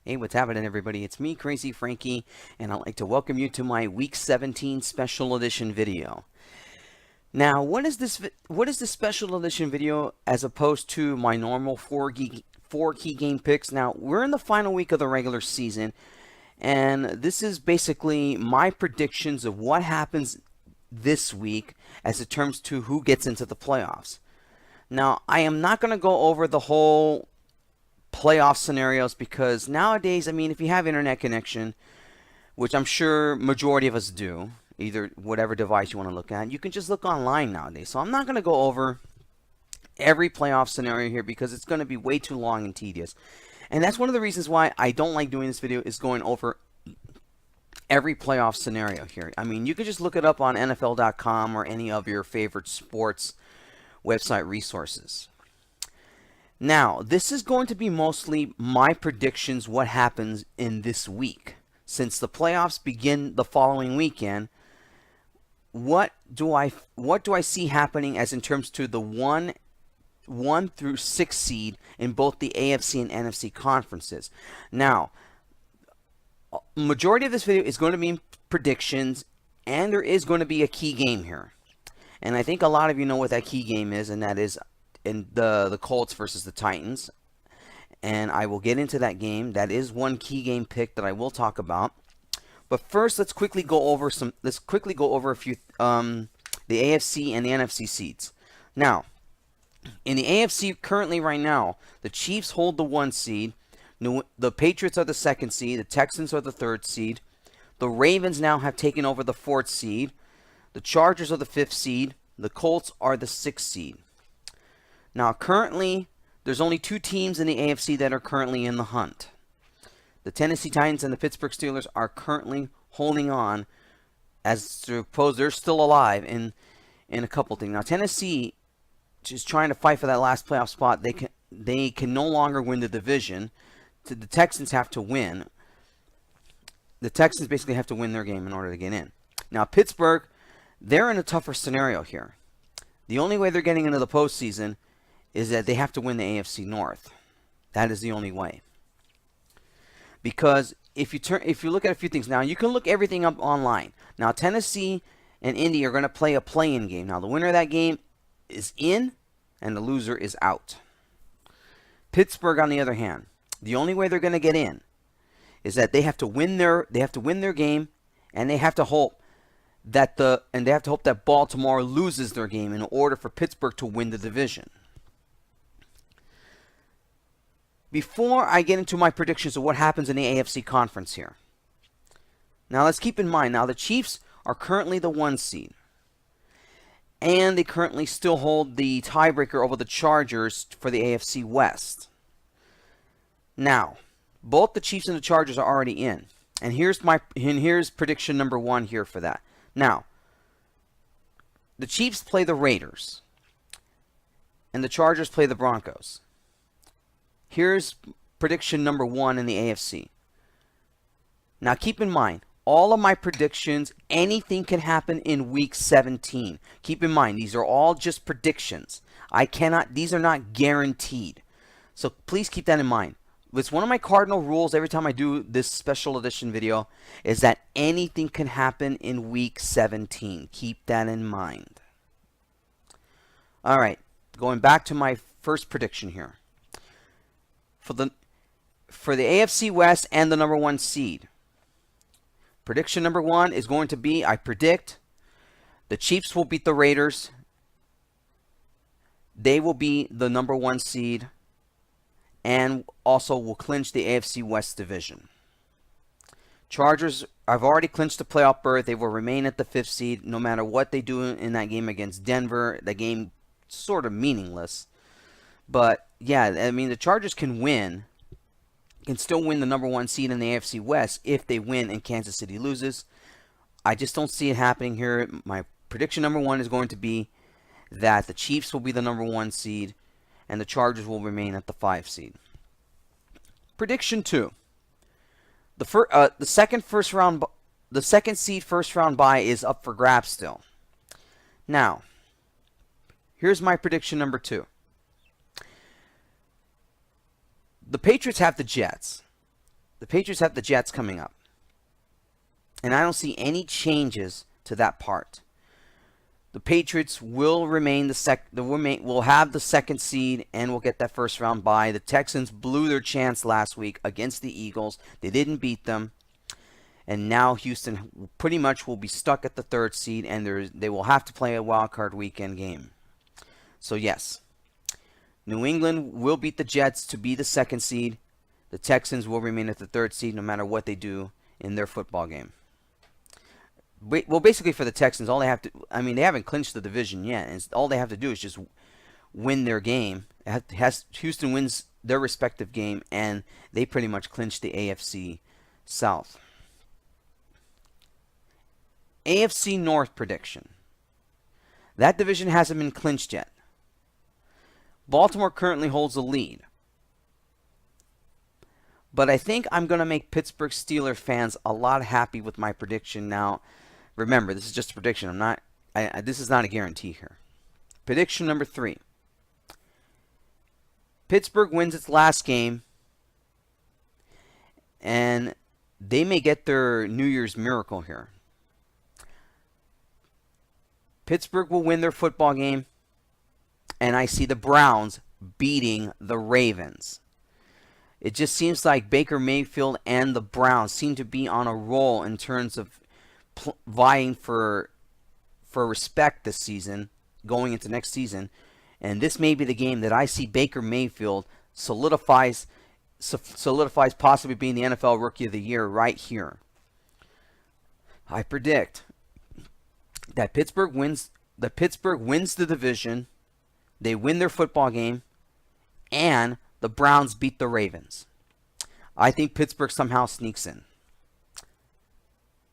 Hey, what's happening, everybody? It's me, Crazyfrankie, and I'd like to welcome you to my Week 17 Special Edition video. Now, what is this Special Edition video as opposed to my normal four key game picks? Now, we're in the final week of the regular season, and this is basically my predictions of what happens this week as it comes to who gets into the playoffs. Now, I am not going to go over the whole playoff scenarios because nowadays, I mean, if you have internet connection, which I'm sure majority of us do, either whatever device you want to look at, you can just look online nowadays. So I'm not going to go over every playoff scenario here because it's going to be way too long and tedious. And that's one of the reasons why I don't like doing this video, is going over every playoff scenario here. I mean, you can just look it up on NFL.com or any of your favorite sports website resources. Now, this is going to be mostly my predictions what happens in this week. Since the playoffs begin the following weekend, what do I see happening as in terms to the 1 through 6 seed in both the AFC and NFC conferences. Now, majority of this video is going to be predictions, and there is going to be a key game here. And I think a lot of you know what that key game is, and that is in the Colts versus the Titans, and I will get into that game. That is one key game pick that I will talk about. But first, let's quickly go over a few the AFC and the NFC seeds. Now, in the AFC currently right now, the Chiefs hold the 1 seed, the Patriots are the 2nd seed, the Texans are the 3rd seed, the Ravens now have taken over the 4th seed, the Chargers are the 5th seed, the Colts are the 6th seed. Now, currently, there's only 2 teams in the AFC that are currently in the hunt. The Tennessee Titans and the Pittsburgh Steelers are currently holding on, as suppose they're still alive in a couple things. Now, Tennessee is trying to fight for that last playoff spot. They can no longer win the division. The Texans have to win. The Texans basically have to win their game in order to get in. Now, Pittsburgh, they're in a tougher scenario here. The only way they're getting into the postseason is that they have to win the AFC North. That is the only way. Because if you look at a few things now, you can look everything up online. Now, Tennessee and Indy are going to play a play-in game. Now, the winner of that game is in, and the loser is out. Pittsburgh, on the other hand, the only way they're going to get in is that they have to win their game, and they have to hope that Baltimore loses their game in order for Pittsburgh to win the division. Before I get into my predictions of what happens in the AFC conference here. Now, let's keep in mind, now the Chiefs are currently the 1 seed. And they currently still hold the tiebreaker over the Chargers for the AFC West. Now, both the Chiefs and the Chargers are already in. And here's prediction number 1 here for that. Now, the Chiefs play the Raiders. And the Chargers play the Broncos. Here's prediction number 1 in the AFC. Now, keep in mind, all of my predictions, anything can happen in week 17. Keep in mind, these are all just predictions. These are not guaranteed. So please keep that in mind. It's one of my cardinal rules every time I do this special edition video, is that anything can happen in week 17. Keep that in mind. All right, going back to my first prediction here. For the AFC West and the number 1 seed. Prediction number 1 is going to be, I predict the Chiefs will beat the Raiders. They will be the number 1 seed and also will clinch the AFC West division. Chargers, I've already clinched the playoff berth. They will remain at the 5th seed no matter what they do in that game against Denver. That game sort of meaningless. But yeah, I mean, the Chargers can still win the number 1 seed in the AFC West if they win and Kansas City loses. I just don't see it happening here. My prediction number 1 is going to be that the Chiefs will be the number 1 seed and the Chargers will remain at the 5 seed. Prediction 2. The second seed first round bye is up for grabs still. Now, here's my prediction number 2. The Patriots have the Jets. the Patriots have the Jets coming up. And I don't see any changes to that part. The Patriots will remain will have the second seed and will get that first round bye. The Texans blew their chance last week against the Eagles. They didn't beat them. And now Houston pretty much will be stuck at the third seed, and they will have to play a wild card weekend game. So yes, New England will beat the Jets to be the second seed. The Texans will remain at the third seed no matter what they do in their football game. Well, basically for the Texans, all they have to, they haven't clinched the division yet, and all they have to do is just win their game. Houston wins their respective game, and they pretty much clinch the AFC South. AFC North prediction. That division hasn't been clinched yet. Baltimore currently holds the lead. But I think I'm going to make Pittsburgh Steelers fans a lot happy with my prediction now. Remember, this is just a prediction. This is not a guarantee here. Prediction number 3. Pittsburgh wins its last game, and they may get their New Year's miracle here. Pittsburgh will win their football game, and I see the Browns beating the Ravens. It just seems like Baker Mayfield and the Browns seem to be on a roll in terms of vying for respect this season, going into next season. And this may be the game that I see Baker Mayfield solidifies possibly being the NFL Rookie of the Year right here. I predict that Pittsburgh wins the division, they win their football game, and the Browns beat the Ravens. I think Pittsburgh somehow sneaks in.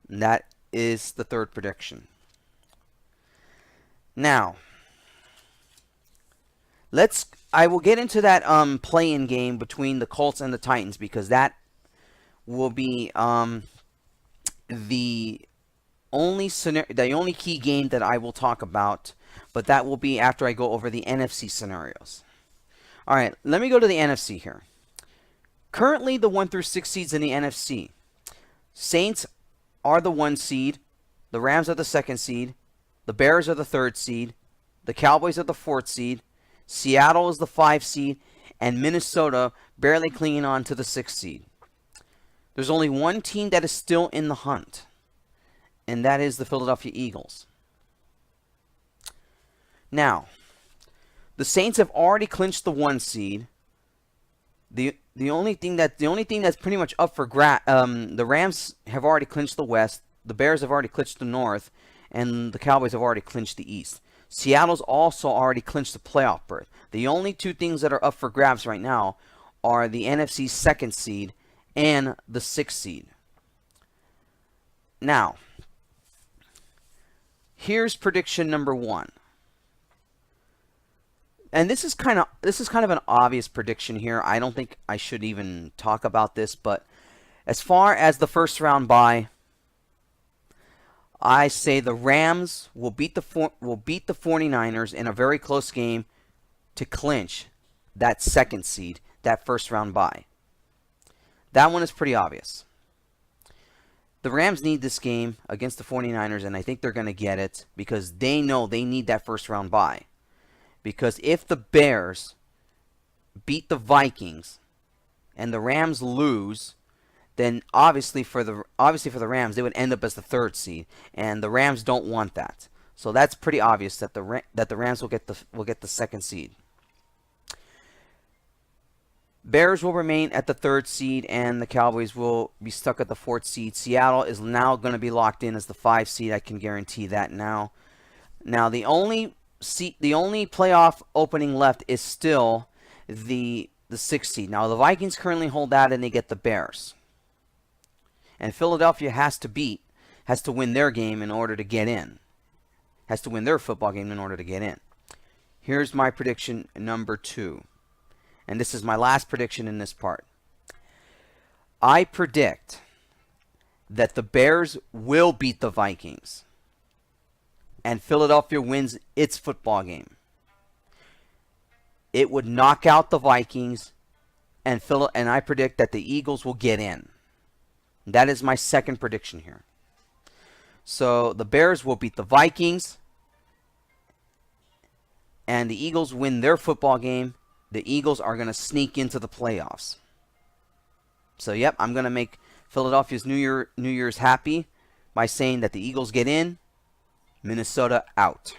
And that is the third prediction. Now, I will get into that play-in game between the Colts and the Titans, because that will be the only key game that I will talk about, but that will be after I go over the NFC scenarios. All right, let me go to the NFC here. Currently, the 1 through 6 seeds in the NFC. Saints are the 1 seed. The Rams are the 2nd seed. The Bears are the 3rd seed. The Cowboys are the 4th seed. Seattle is the 5th seed. And Minnesota barely clinging on to the 6th seed. There's only one team that is still in the hunt, and that is the Philadelphia Eagles. Now, the Saints have already clinched the 1 seed. The only thing that's pretty much up for the Rams have already clinched the West. The Bears have already clinched the North, and the Cowboys have already clinched the East. Seattle's also already clinched the playoff berth. The only 2 things that are up for grabs right now are the NFC's 2nd seed and the 6th seed. Now, here's prediction number 1. And this is kind of an obvious prediction here. I don't think I should even talk about this, but as far as the first round bye, I say the Rams will beat the 49ers in a very close game to clinch that 2nd seed, that first round bye. That one is pretty obvious. The Rams need this game against the 49ers, and I think they're going to get it because they know they need that first round bye. Because if the Bears beat the Vikings and the Rams lose, then obviously for the Rams, they would end up as the 3rd seed, and the Rams don't want that. So that's pretty obvious that the Rams will get the 2nd seed. Bears will remain at the 3rd seed, and the Cowboys will be stuck at the 4th seed. Seattle is now going to be locked in as the 5th seed. I can guarantee that now. Now the only playoff opening left is still the 6th seed. Now the Vikings currently hold that, and they get the Bears. And Philadelphia has to win their game in order to get in. Has to win their football game in order to get in. Here's my prediction number 2. And this is my last prediction in this part. I predict that the Bears will beat the Vikings, and Philadelphia wins its football game. It would knock out the Vikings, and I predict that the Eagles will get in. That is my second prediction here. So the Bears will beat the Vikings, and the Eagles win their football game. The Eagles are going to sneak into the playoffs. So, yep, I'm going to make Philadelphia's New Year's happy by saying that the Eagles get in, Minnesota out.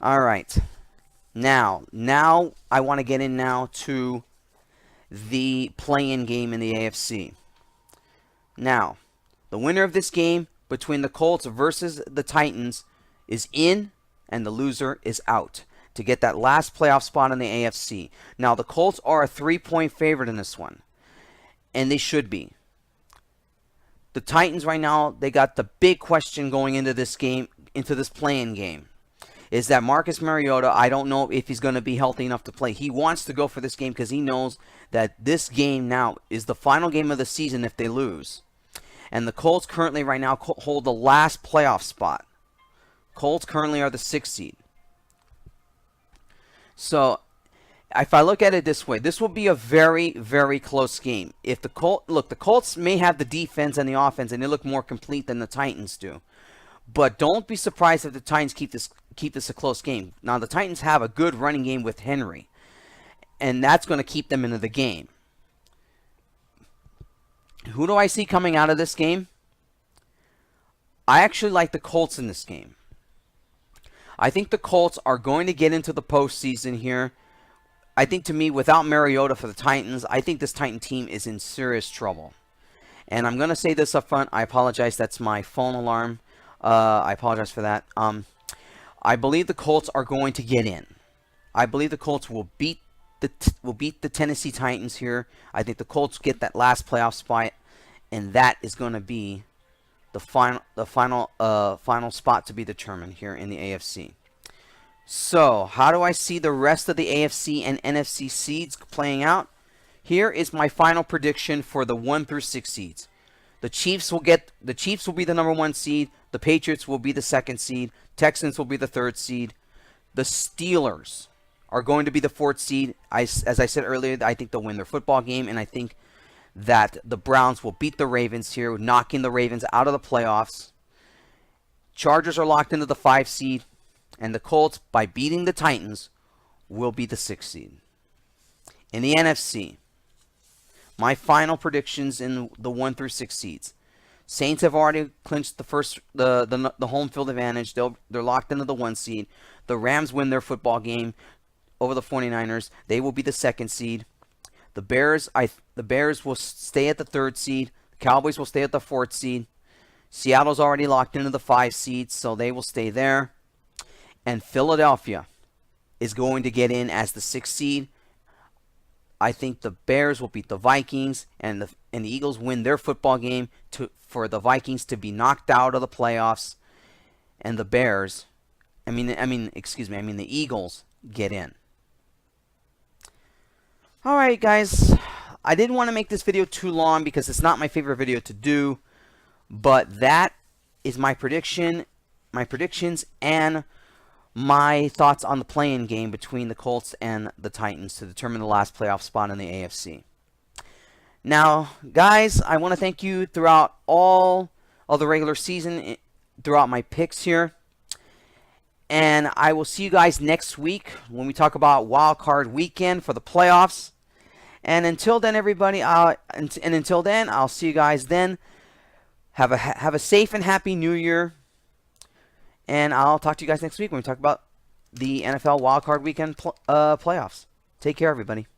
All right. Now I want to get in now to the play-in game in the AFC. Now, the winner of this game between the Colts versus the Titans is in, and the loser is out to get that last playoff spot in the AFC. Now, the Colts are a 3-point favorite in this one, and they should be. The Titans right now, they got the big question going into this game, into this play-in game, is that Marcus Mariota, I don't know if he's going to be healthy enough to play. He wants to go for this game because he knows that this game now is the final game of the season if they lose. And the Colts currently right now hold the last playoff spot. Colts currently are the 6th seed. So, if I look at it this way, this will be a very, very close game. If the Colts may have the defense and the offense, and they look more complete than the Titans do. But don't be surprised if the Titans keep this a close game. Now, the Titans have a good running game with Henry, and that's going to keep them into the game. Who do I see coming out of this game? I actually like the Colts in this game. I think the Colts are going to get into the postseason here. I think, to me, without Mariota for the Titans, I think this Titan team is in serious trouble. And I'm going to say this up front. I apologize. That's my phone alarm. I apologize for that. I believe the Colts are going to get in. I believe the Colts will beat the Tennessee Titans here. I think the Colts get that last playoff spot, and that is going to be the final spot to be determined here in the AFC. So, how do I see the rest of the AFC and NFC seeds playing out? Here is my final prediction for the 1 through 6 seeds. The Chiefs will be the number 1 seed. The Patriots will be the 2nd seed. Texans will be the 3rd seed. The Steelers are going to be the 4th seed. As I said earlier, I think they'll win their football game, and I think that the Browns will beat the Ravens here, knocking the Ravens out of the playoffs. Chargers are locked into the 5th seed, and the Colts, by beating the Titans, will be the 6th seed. In the NFC, my final predictions in the 1 through 6 seeds. Saints have already clinched the home field advantage. They're locked into the 1 seed. The Rams win their football game over the 49ers. They will be the 2nd seed. The Bears will stay at the 3rd seed. The Cowboys will stay at the 4th seed. Seattle's already locked into the 5 seed, so they will stay there. And Philadelphia is going to get in as the 6th seed. I think the Bears will beat the Vikings, and the Eagles win their football game for the Vikings to be knocked out of the playoffs, and the Eagles get in. All right, guys. I didn't want to make this video too long because it's not my favorite video to do, but that is my predictions, and my thoughts on the play-in game between the Colts and the Titans to determine the last playoff spot in the AFC. Now, guys, I want to thank you throughout all of the regular season, throughout my picks here. And I will see you guys next week when we talk about Wild Card Weekend for the playoffs. And until then, everybody, until then, I'll see you guys then. Have a safe and happy New Year. And I'll talk to you guys next week when we talk about the NFL Wild Card Weekend playoffs. Take care, everybody.